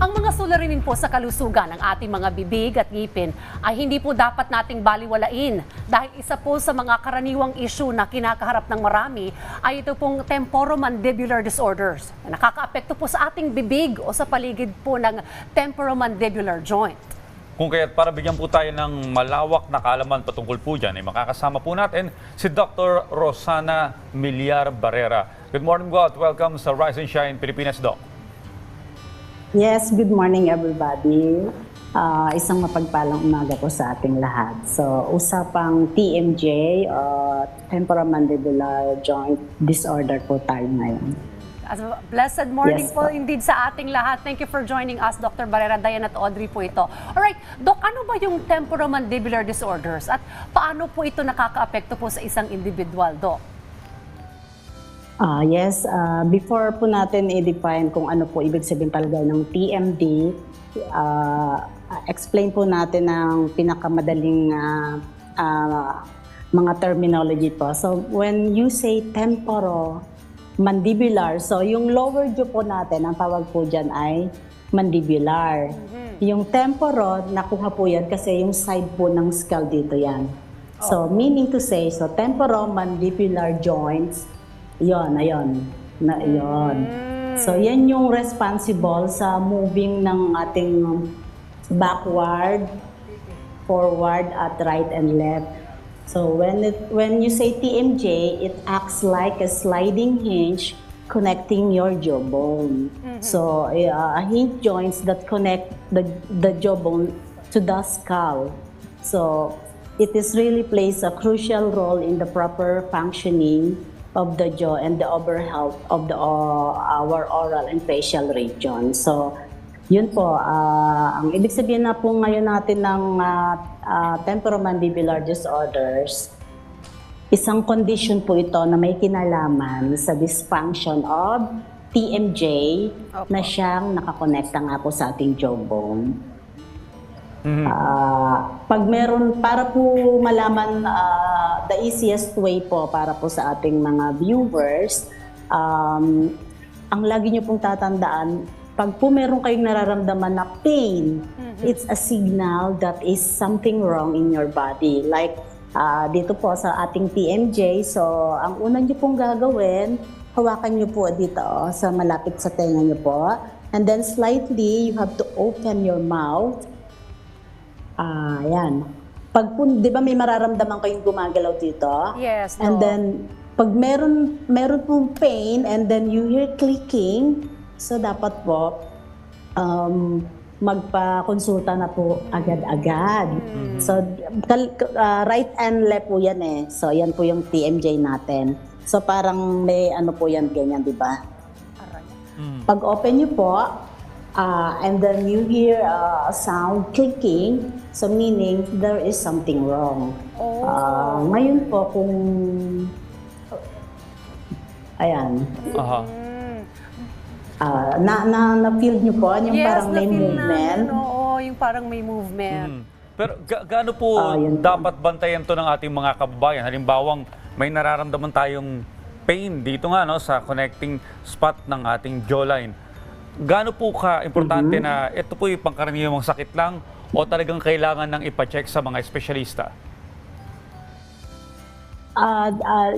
Ang mga suliranin po sa kalusugan ng ating mga bibig at ngipin ay hindi po dapat nating baliwalain dahil isa po sa mga karaniwang issue na kinakaharap ng marami ay ito pong temporomandibular disorders na nakakaapekto po sa ating bibig o sa paligid po ng temporomandibular joint. Kung kaya't para bigyan po tayo ng malawak na kaalaman patungkol po dyan, ay makakasama po natin si Dr. Rosana Millar Barrera. Good morning, God. Welcome sa Rise and Shine Pilipinas, Doc. Yes, good morning everybody. Isang mapagpalang umaga po sa ating lahat. So, usapang TMJ, temporomandibular joint disorder po tayo ngayon. As a blessed morning Yes, po po. indeed sa ating lahat. Thank you for joining us, Dr. Barrera, Diane at Audrey po ito. Alright, Doc, ano ba yung temporomandibular disorders at paano po ito nakakaapekto po sa isang individual, Doc? Yes, before po natin i-define kung ano po ibig sabihin talaga ng TMD, explain po natin ang pinakamadaling mga terminology po. So, when you say temporomandibular, so yung lower jaw po natin, ang tawag po dyan ay mandibular. Yung temporo, nakuha po yan kasi yung side po ng skull dito yan. So, meaning to say, so temporomandibular joints, yon. So, yan yung responsible sa moving ng ating backward, forward, at right and left. So, when you say TMJ, it acts like a sliding hinge connecting your jawbone. So, hinge joints that connect the jawbone to the skull. So, it is really plays a crucial role in the proper functioning of the jaw and the overall health of our oral and facial region. So, yun po, ang ibig sabihin na po ngayon natin ng temporomandibular disorders, isang condition po ito na may kinalaman sa dysfunction of TMJ na siyang nakakonekta nga po sa ating jawbone. Pag meron, para po malaman the easiest way po para po sa ating mga viewers, ang lagi nyo pong tatandaan, pag po meron kayong nararamdaman na pain, it's a signal that is something wrong in your body. Like dito po sa ating TMJ, so ang una nyo pong gagawin, hawakan nyo po dito sa malapit sa tenga nyo po. And then slightly, you have to open your mouth. Yan. Pag po, di ba may mararamdaman kayong gumagalaw dito? Yes, no. And then, pag meron pong pain and then you hear clicking, so dapat po, magpa-konsulta na po agad-agad. So, right and left po yan eh. So, yan po yung TMJ natin. So, parang may ano po yan, ganyan, di ba? Pag open nyo po, and then you hear a sound clicking, so meaning there is something wrong. Ngayon po kung ayan, na-feel nyo po yung parang may movement. Yung parang may movement. Pero gaano po dapat bantayan to ng ating mga kababayan? Halimbawang may nararamdaman tayong pain dito nga sa connecting spot ng ating jawline. Gaano po ka-importante na ito po yung pangkaraniwang sakit lang o talagang kailangan ng ipacheck sa mga espesyalista?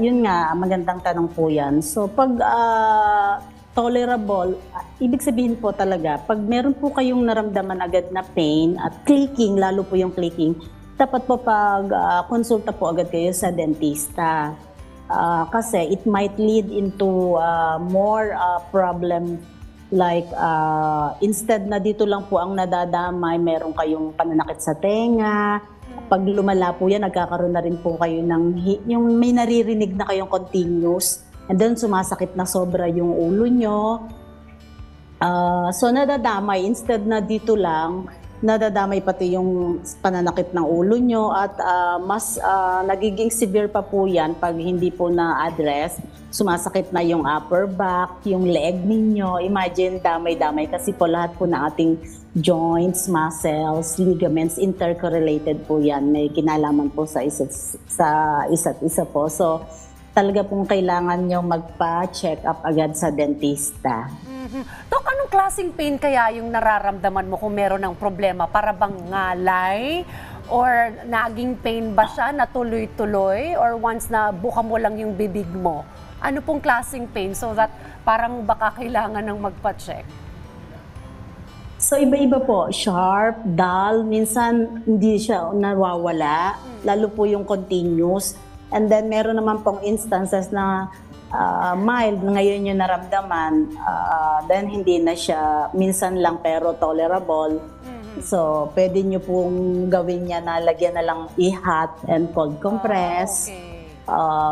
Yun nga, magandang tanong po yan. So pag tolerable, ibig sabihin po talaga, pag meron po kayong naramdaman agad na pain at clicking, lalo po yung clicking, dapat po pag konsulta po agad kayo sa dentista. Kasi it might lead into more problem. Like, instead na dito lang po ang nadadamay, meron kayong pananakit sa tenga. Pag lumala po yan, nagkakaroon na rin po kayo ng, yung may naririnig na kayong continuous. And then sumasakit na sobra yung ulo nyo. So nadadamay, instead na dito lang, nadadamay pati yung pananakit ng ulo nyo at mas nagiging severe pa po yan pag hindi po na-address. Sumasakit na yung upper back, yung leg ninyo. Imagine, damay-damay kasi po lahat po na ating joints, muscles, ligaments, intercorrelated po yan. May kinalaman po sa isa't isa po. So, talaga pong kailangan nyo magpa-check up agad sa dentista. Dok, anong klaseng pain kaya yung nararamdaman mo kung meron ng problema? Para bang ngalay? Or naging pain ba siya na tuloy-tuloy? Or once na buka mo lang yung bibig mo? Ano pong klaseng pain so that parang baka kailangan ng magpa-check? So iba-iba po, sharp, dull, minsan hindi siya nawawala, lalo po yung continuous. And then meron naman pong instances na mild, ngayon yung naramdaman, then hindi na siya, minsan lang pero tolerable. So pwede nyo pong gawin niya na lagyan na lang i-hot and cold compress. Okay.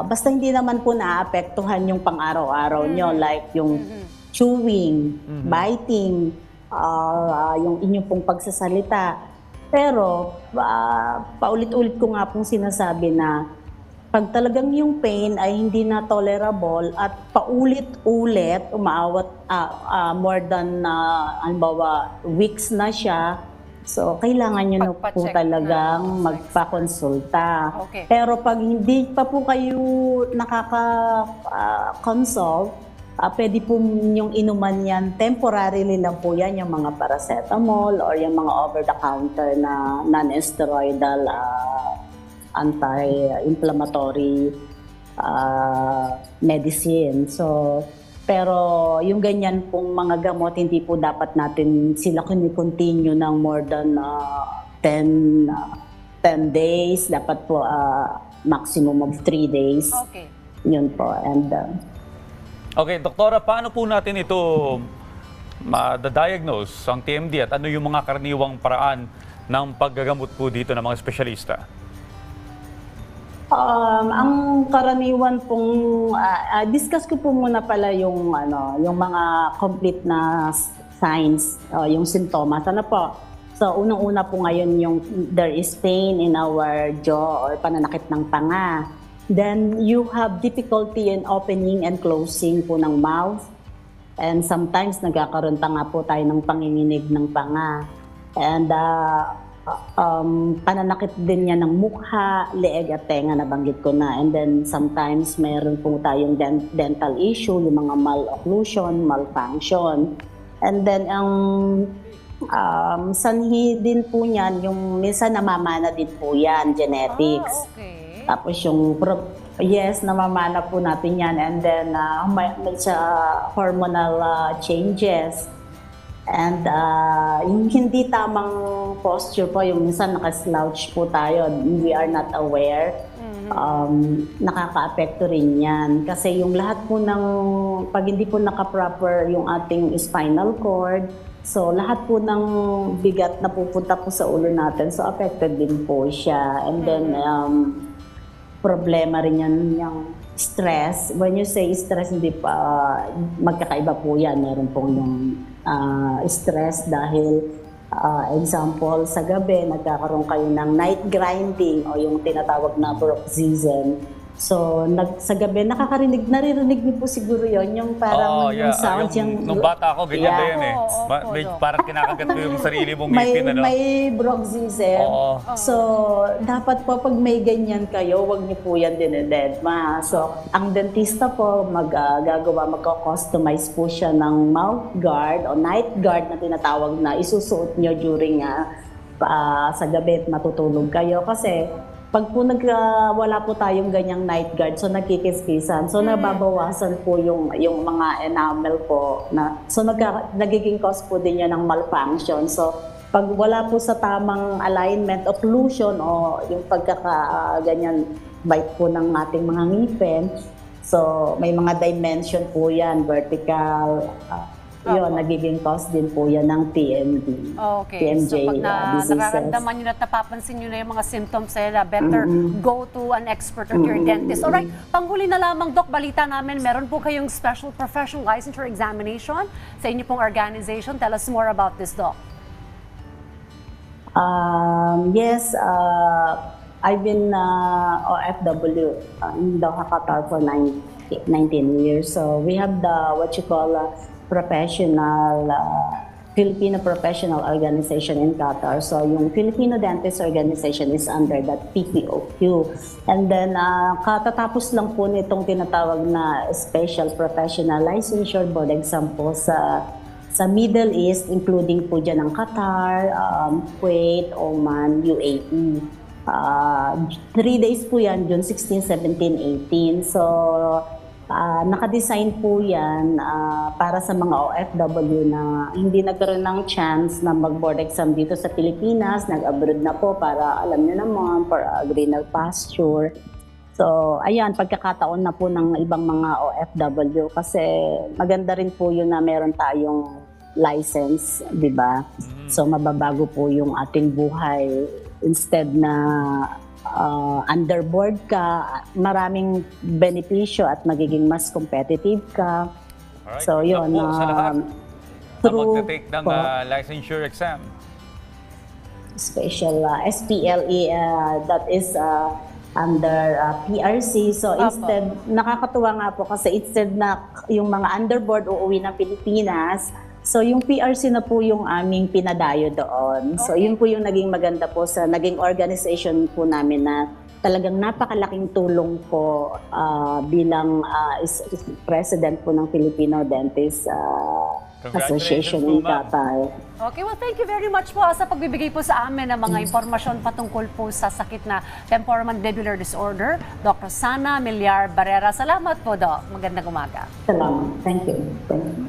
Basta hindi naman po naapektuhan yung pang-araw-araw nyo, like yung chewing, biting, yung inyong pong pagsasalita. Pero paulit-ulit ko nga pong sinasabi na pag talagang yung pain ay hindi na tolerable at paulit-ulit, umaawat more than halimbawa weeks na siya, so kailangan nyo na po Pagpa-check talagang na. magpa-konsulta. Okay. Pero pag hindi pa po kayo nakaka-consult, pwede po yung inuman yan, temporarily lang po yan, yung mga paracetamol or yung mga over-the-counter na non-steroidal anti-inflammatory medicine. So, pero yung ganyan pong mga gamot, hindi po dapat natin sila continue ng more than 10 days. Dapat po maximum of 3 days. Okay. Yun po. And Okay, Doktora, paano po natin ito ma-diagnose ang TMD at ano yung mga karaniwang paraan ng paggagamot po dito ng mga espesyalista? Ang karaniwan pong discuss ko po muna pala yung yung mga complete na signs, yung sintomas. Ano po? So unang-una po ngayon yung there is pain in our jaw or pananakit ng panga. Then you have difficulty in opening and closing po ng mouth. And sometimes nagkakaroon pa nga po tayo ng panginginig ng panga. And pananakit din niya ng mukha, leeg at tenga, nabanggit ko na. And then sometimes mayroon po tayong dental issue, yung mga malocclusion, malfunction. And then ang sanhi din po niyan, yung minsan namamana din po yan, genetics. Okay. Tapos yung namamana po natin yan. And then may hormonal changes. And yung hindi tamang posture po, yung minsan nakaslouch po tayo, we are not aware, nakaka-apekto rin yan. Kasi yung lahat po ng, pag hindi po naka-proper yung ating spinal cord, so lahat po ng bigat na pupunta po sa ulo natin, so affected din po siya. And then problema rin yan yung stress. When you say stress, hindi pa magkakaiba po yan. Meron pong yung stress dahil example sa gabi nagkakaroon kayo ng night grinding o yung tinatawag na bruxism. So sa gabi naririnig niyo po siguro yon yung parang yung sound nung bata ako ganyan Yeah. din yan eh. Parang kinakagat mo yung sarili mong ngipin, ano? May bruxism. Oo. So, dapat po pag may ganyan kayo, wag niyo po yan dinededma. So, ang dentista po magko-customize po siya ng mouth guard o night guard na tinatawag na isusuot niyo during sa gabi at matutulog kayo. Kasi, pag po wala po tayong ganyang night guard, so nagkikiskisan, so nababawasan po yung mga enamel po. So nagiging cause po din yan ng malfunction. So pag wala po sa tamang alignment, occlusion o yung ganyan bite po ng ating mga ngipin, so may mga dimension po yan, vertical, yun, nagiging cause din po yan ng TMD. Okay. TMJ So pag diseases. nararamdaman nyo at napapansin nyo na yung mga symptoms nila, better go to an expert or to your dentist. Alright, panghuli na lamang, Doc, balita namin, meron po kayong special professional licensure examination sa inyo pong organization. Tell us more about this, Doc. Yes, I've been OFW in Doha, Qatar for 19 years. So we have the what you call professional Filipino Professional Organization in Qatar. So yung Filipino Dentist Organization is under that PPOQ. And then katatapos lang po nitong tinatawag na Special Professional Licensure Board exam po sa Middle East, including po dyan ang Qatar, Kuwait, Oman, UAE. 3 days po yan, June 16, 17, 18. So, nakadesign po yan para sa mga OFW na hindi nagkaroon ng chance na mag-board exam dito sa Pilipinas, nag-abroad na po para alam nyo naman, for greener pasture. So, ayan, pagkakataon na po ng ibang mga OFW kasi maganda rin po yun na meron tayong license, di ba? So, mababago po yung ating buhay. Instead na underboard ka, maraming benepisyo at magiging mas competitive ka. Alright. So, Good luck yun. po sa lahat na magte-take ng po, licensure exam. special SPLE, that is under PRC. So, instead, nakakatuwa nga po kasi instead na yung mga underboard uuwi ng Pilipinas, so yung PRC na po yung aming pinadayo doon. So, yun po yung naging maganda po sa naging organization po namin na talagang napakalaking tulong po bilang president po ng Filipino Dentist Association in Qatar. Okay, well, thank you very much po sa pagbibigay po sa amin ng mga impormasyon patungkol po sa sakit na temporomandibular disorder. Dr. Sana Milyar Barrera, salamat po, Doc. Magandang umaga. Salamat. Thank you. Thank you.